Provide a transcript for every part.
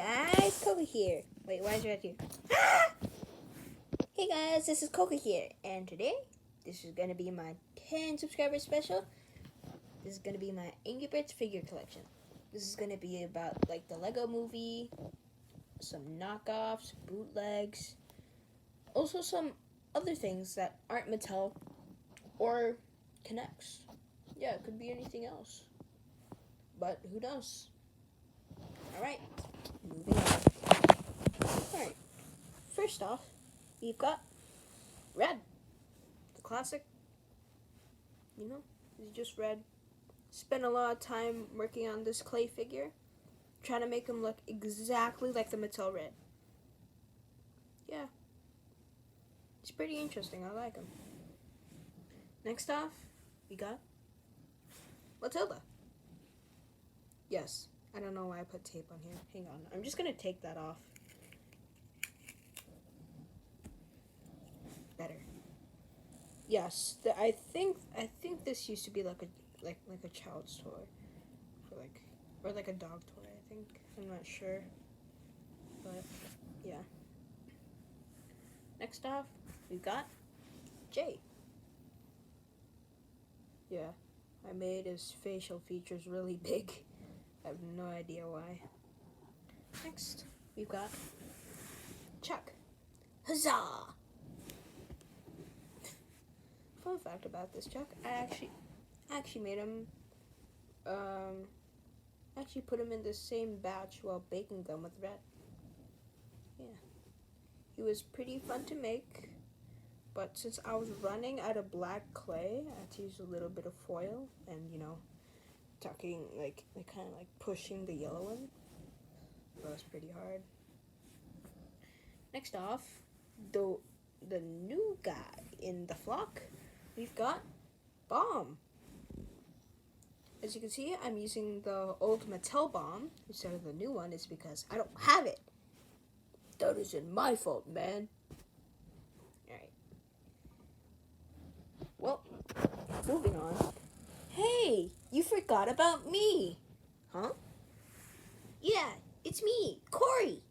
guys, Coca here. Wait, why is it right here? Hey guys, this is Coca here, and today, this is gonna be my 10 subscriber special. This is gonna be my Angry Birds figure collection. This is gonna be about like the Lego movie, some knockoffs, bootlegs, also some other things that aren't Mattel or K'NEX. Yeah, it could be anything else, but who knows? Alright, moving on. Alright, first off, we've got Red. The classic. You know, he's just Red. Spent a lot of time working on this clay figure, trying to make him look exactly like the Mattel Red. Yeah. It's pretty interesting, I like him. Next off, we got Matilda. Yes. I don't know why I put tape on here. Hang on. I'm just going to take that off. Better. Yes. I think this used to be like a child's toy. Or like a dog toy, I think. I'm not sure. But yeah. Next off, we've got Jay. Yeah. I made his facial features really big. I have no idea why. Next, we've got Chuck. Huzzah! Fun fact about this Chuck, I actually made him, actually put him in the same batch while baking them with Red. Yeah. He was pretty fun to make, but since I was running out of black clay, I had to use a little bit of foil and, you know, tucking, like kind of like pushing the yellow one. That was pretty hard. Next off, the new guy in the flock, we've got Bomb. As you can see, I'm using the old Mattel Bomb instead of the new one. It's because I don't have it. That isn't my fault, man. Alright. Well, moving on. Hey, you forgot about me. Huh? Yeah, it's me, Corey.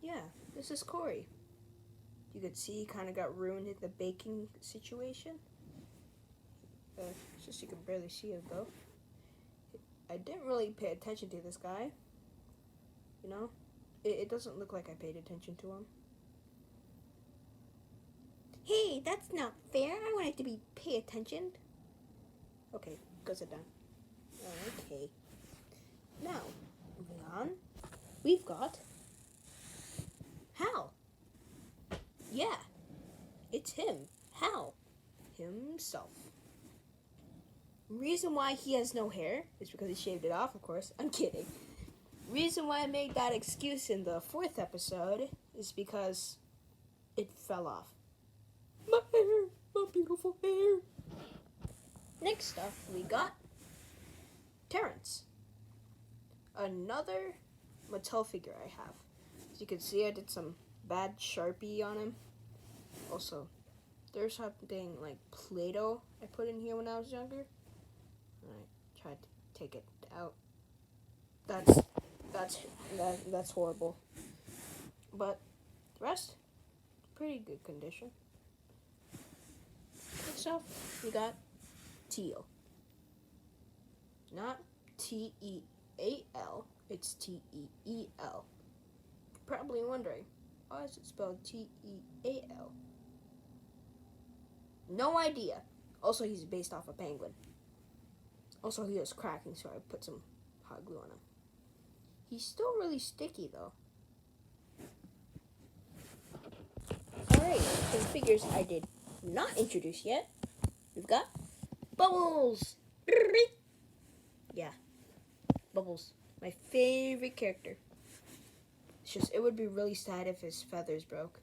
Yeah, this is Corey. You could see he kind of got ruined in the baking situation. It's just you can barely see it though. I didn't really pay attention to this guy. You know, it doesn't look like I paid attention to him. Hey, that's not fair. I wanted to be pay attention. Okay, go sit down. Okay. Now, moving on, we've got Hal. Yeah, it's him, Hal, himself. Reason why he has no hair is because he shaved it off, of course. I'm kidding. Reason why I made that excuse in the 4th episode is because it fell off. My hair, my beautiful hair. Next up, we got Terrence. Another Mattel figure I have. As you can see, I did some bad Sharpie on him. Also, there's something like Play-Doh I put in here when I was younger. I tried to take it out. That's horrible. But the rest, pretty good condition. Next up, we got Teal. Not T-E-A-L, it's T-E-E-L. Probably wondering, why is it spelled T-E-A-L? No idea. Also, he's based off a penguin. Also, he was cracking, so I put some hot glue on him. He's still really sticky, though. Alright, some figures I did not introduce yet. We've got Bubbles. Yeah, Bubbles, my favorite character. It's just, it would be really sad if his feathers broke.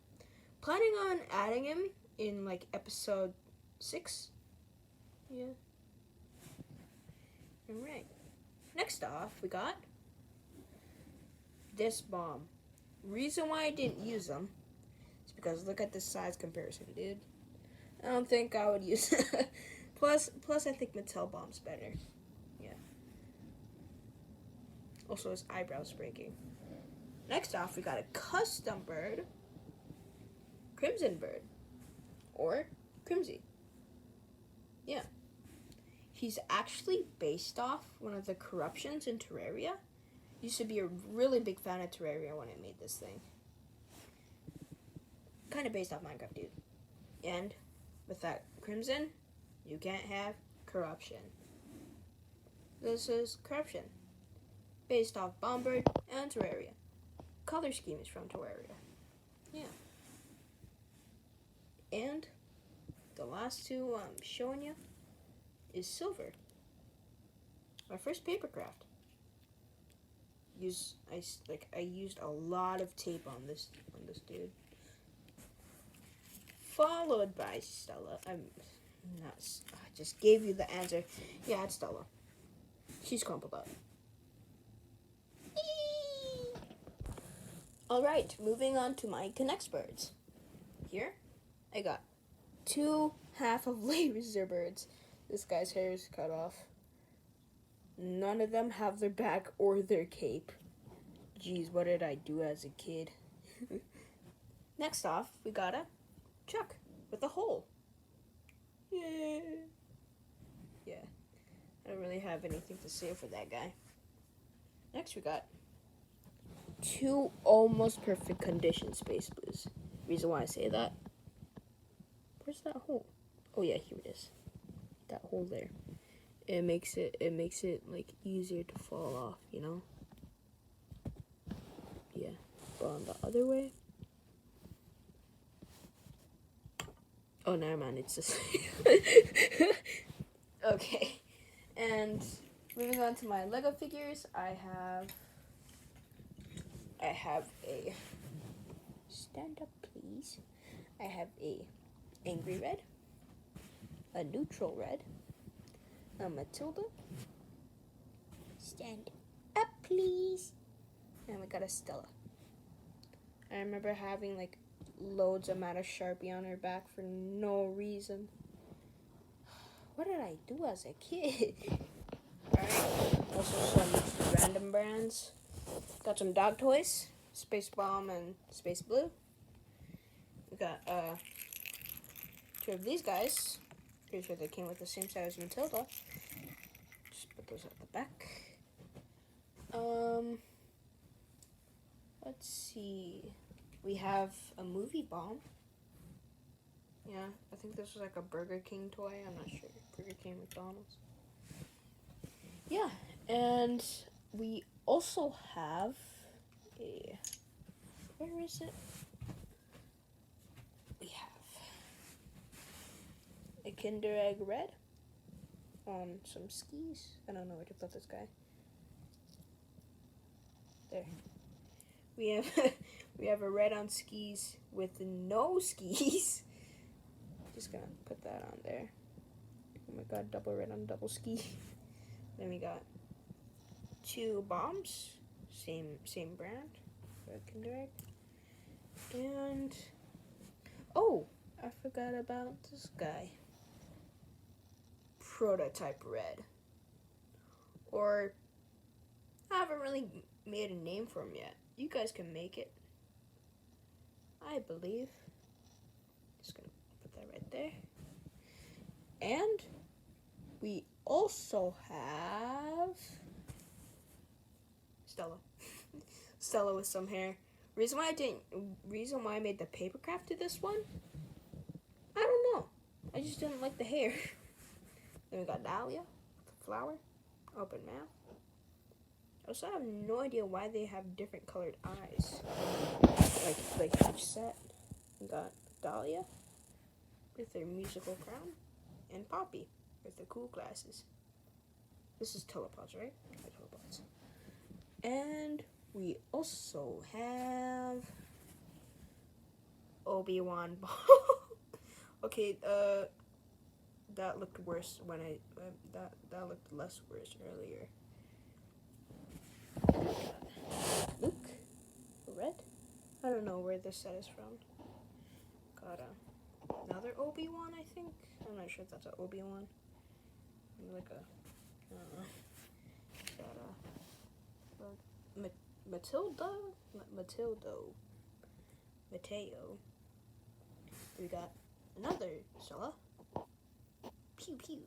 Planning on adding him in like episode 6. Yeah. Alright. Next off, we got this bomb. Reason why I didn't use them is because look at the size comparison, dude. I don't think I would use it. Plus I think Mattel Bomb's better. Yeah. Also, his eyebrow's breaking. Next off, we got a custom bird, Crimson Bird, or Crimsy. Yeah. He's actually based off one of the corruptions in Terraria. Used to be a really big fan of Terraria when I made this thing. Kind of based off Minecraft, dude. And with that Crimson, you can't have corruption. This is corruption. Based off Bombird and Terraria. Color scheme is from Terraria. Yeah. And the last two I'm showing you is Silver. My first papercraft. I used a lot of tape on this dude. Followed by Stella. I just gave you the answer. Yeah, it's Stella. She's crumpled up. Alright, moving on to my Connects birds. Here, I got 2 half of laser birds. This guy's hair is cut off. None of them have their back or their cape. Jeez, what did I do as a kid? Next off, we got a Chuck with a hole. Yeah. Yeah. I don't really have anything to say for that guy. Next, we got 2 almost perfect condition Space Blues. Reason why I say that. Where's that hole? Oh yeah, here it is. That hole there. It makes it like easier to fall off, you know? Yeah. But on the other way. Oh, never mind. It's just okay. And moving on to my Lego figures, I have a stand up, please. I have a angry red, a neutral red, a Matilda. Stand up, please. And we got a Stella. I remember having like loads amount of Sharpie on her back for no reason. What did I do as a kid? Alright, also some random brands. Got some dog toys, Space Bomb and Space Blue. We got 2 of these guys. Pretty sure they came with the same size as Matilda. Just put those at the back. Let's see. We have a movie bomb. Yeah, I think this was like a Burger King toy. I'm not sure. Burger King, McDonald's. Yeah, and we also have a... Where is it? We have a Kinder Egg Red on some skis. I don't know where to put this guy. There. We have a red on skis with no skis. Just gonna put that on there. Oh my god, double red on double ski. Then we got 2 bombs, same brand, Kinder Egg. And oh, I forgot about this guy. Prototype Red. Or I haven't really made a name for him yet. You guys can make it. I believe. Just gonna put that right there. And we also have Stella. Stella with some hair. Reason why I made the papercraft to this one, I don't know. I just didn't like the hair. Then we got Dahlia, the flower, open mouth. Also, I have no idea why they have different colored eyes. Like each set. We got Dahlia with their musical crown, and Poppy with their cool glasses. This is Telepods, right? Yeah, Telepods. And we also have Obi-Wan. Okay, that looked worse when that looked less worse earlier. Luke, red. I don't know where this set is from. Got another Obi-Wan, I think. I'm not sure if that's an Obi-Wan. Like a, I don't know. Got a Matilda, Matildo, Mateo. We got another Stella. Pew pew.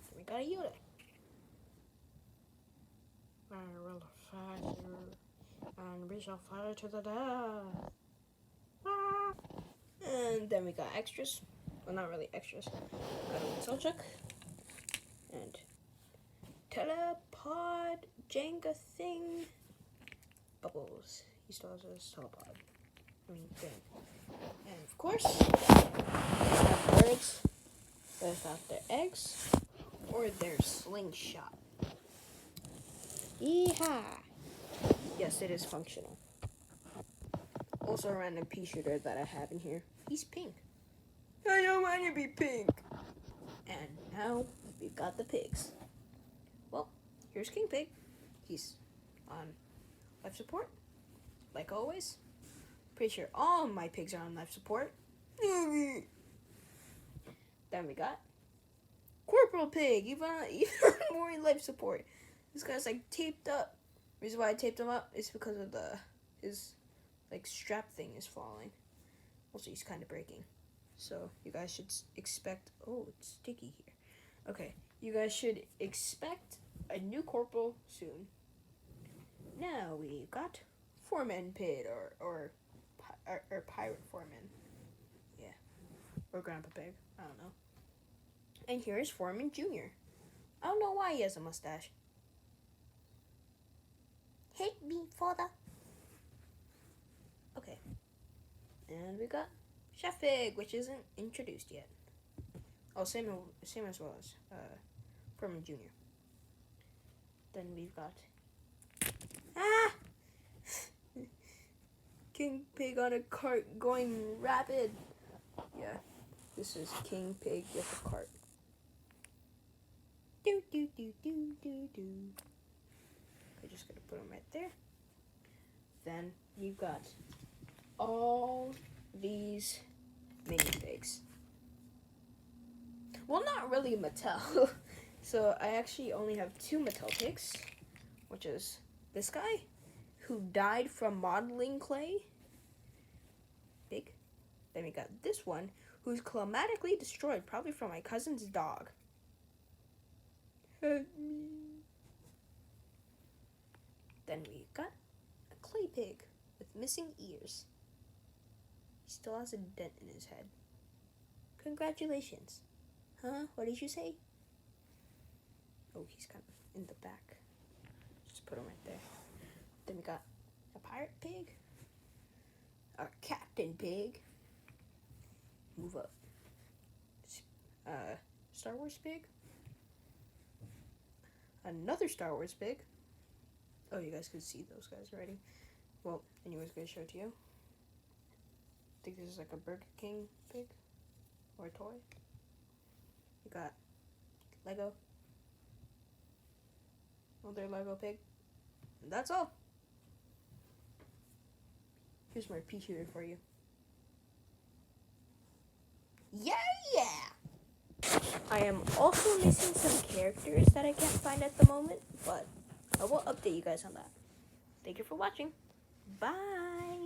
Then we got a Yoda. I will fight you, and we shall fight to the death. Ah. And then we got extras. Well, not really extras. Got a Selchuk. And telepod Jenga thing. Bubbles. He still has a telepod. Thing. And of course, we have birds without their eggs or their slingshot. Yeehaw! Yes, it is functional. Also a random pea shooter that I have in here. He's pink. I don't want to be pink. And now we've got the pigs. Well, here's King Pig. He's on life support, like always. Pretty sure all my pigs are on life support. Then we got Corporal Pig, even more life support. This guy's like taped up. The reason why I taped him up is because of his like strap thing is falling. Also, he's kind of breaking. So you guys should expect. Oh, it's sticky here. Okay, you guys should expect a new corporal soon. Now we got Foreman Pig or Pirate Foreman. Yeah, or Grandpa Pig. I don't know. And here's Foreman Jr. I don't know why he has a mustache. Hate me, father. Okay. And we got Chef Pig, which isn't introduced yet. Oh, same as well as Foreman Jr. Then we've got King Pig on a cart going rapid. Yeah, this is King Pig with a cart. Do do do do do do. I'm just gonna put them right there. Then you've got all these minifigs. Well, not really Mattel. So I actually only have 2 Mattel pigs, which is this guy, who died from modeling clay. Big. Then we got this one, who's climatically destroyed, probably from my cousin's dog. Help me. Then we got a clay pig with missing ears. He still has a dent in his head. Congratulations. Huh? What did you say? Oh, he's kind of in the back. Just put him right there. Then we got a pirate pig. A captain pig. Move up. Star Wars pig. Another Star Wars pig. Oh, you guys can see those guys already. Well, anyways, I'm going to show it to you. I think this is like a Burger King pig. Or a toy. We got Lego. Another Lego pig. And that's all. Here's my pea shooter for you. Yeah! I am also missing some characters that I can't find at the moment, but I will update you guys on that. Thank you for watching. Bye!